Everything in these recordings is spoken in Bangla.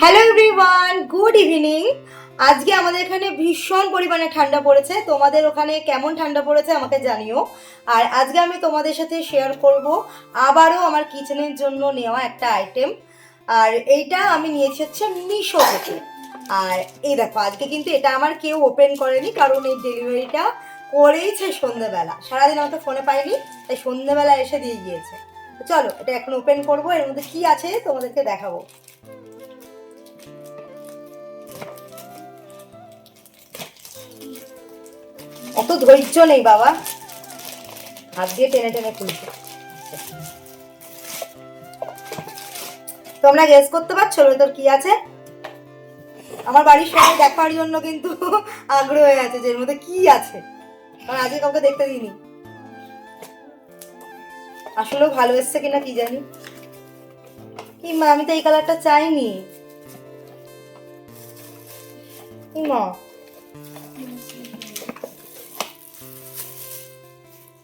Hello everyone, good evening. আজকে আমাদের এখানে ভীষণ পরিমাণে ঠান্ডা পড়েছে। তোমাদের ওখানে কেমন ঠান্ডা পড়েছে আমাকে জানিও। আর আজকে আমি তোমাদের সাথে শেয়ার করব আবারও আমার কিচেনের জন্য নেওয়া একটা আইটেম। আর এইটা আমি নিয়েছি হচ্ছে মিশো থেকে। আর এই দেখো, আজকে কিন্তু এটা আমার কেউ ওপেন করেনি, কারণ এই ডেলিভারিটা করেইছে সন্ধ্যেবেলা। সারাদিন আমাকে ফোনে পাইনি, তাই সন্ধ্যেবেলা এসে দিয়ে গিয়েছে। তো চলো এটা এখন ওপেন করবো, এর মধ্যে কি আছে তোমাদেরকে দেখাবো। অত ধৈর্য নেই বাবা, হাত দিয়ে টেনে টেনে খুলছে। তোমরা গেস করতে পারছো তোর কি আছে? আমার বাড়ির সবাই দেখার জন্য কিন্তু আগ্রহ হয়ে আছে যে এর মধ্যে কি আছে, কারণ আজকে কাউকে দেখতে দিইনি। আসলেও ভালো এসছে কিনা কি জানি। কি মা, আমি তো এই কালারটা চাইনি। কি মা,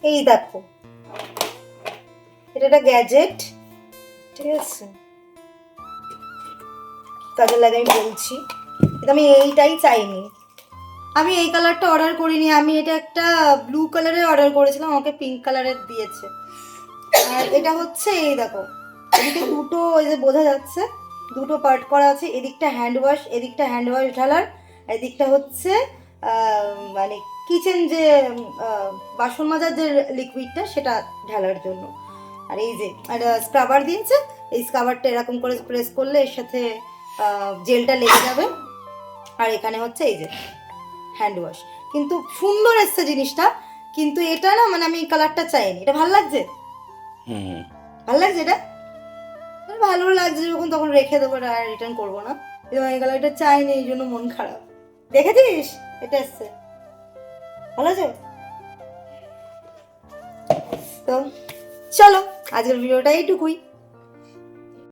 এই দেখো, এটা একটা গ্যাজেট, ঠিক আছে? কাজে লাগে আমি বলছি, কিন্তু আমি এইটাই চাইনি। আমি এই কালারটা অর্ডার করিনি, আমি এটা একটা ব্লু কালারের অর্ডার করেছিলাম, আমাকে পিঙ্ক কালারের দিয়েছে। আর এটা হচ্ছে এই দেখো, এদিকে দুটো, ওই যে বোঝা যাচ্ছে দুটো পার্ট করা আছে। এদিকটা হ্যান্ড ওয়াশ, এদিকটা হ্যান্ড ওয়াশ ঢালার, এদিকটা হচ্ছে মানে কিচেন যে বাসন মাজার যে লিকুইডটা সেটা ঢালার জন্য। আর এই যে স্ক্রাবার দিয়েছে, এই স্ক্রাবারটা এরকম করে প্রেস করলে এর সাথে জেলটা লেগে যাবে। আর এখানে হচ্ছে এই যে হ্যান্ড ওয়াশ। কিন্তু সুন্দর এসছে জিনিসটা, কিন্তু এটা না, মানে আমি এই কালারটা চাইনি। এটা ভালো লাগছে, ভালো লাগছে এটা, ভালো লাগছে যখন তখন রেখে দেবো, আর রিটার্ন করবো না। কিন্তু এই কালারটা চাইনি, এই জন্য মন খারাপ। দেখেছিস এটা এসছে, ভালো আছে। তো চলো আজকের ভিডিওটা এইটুকুই।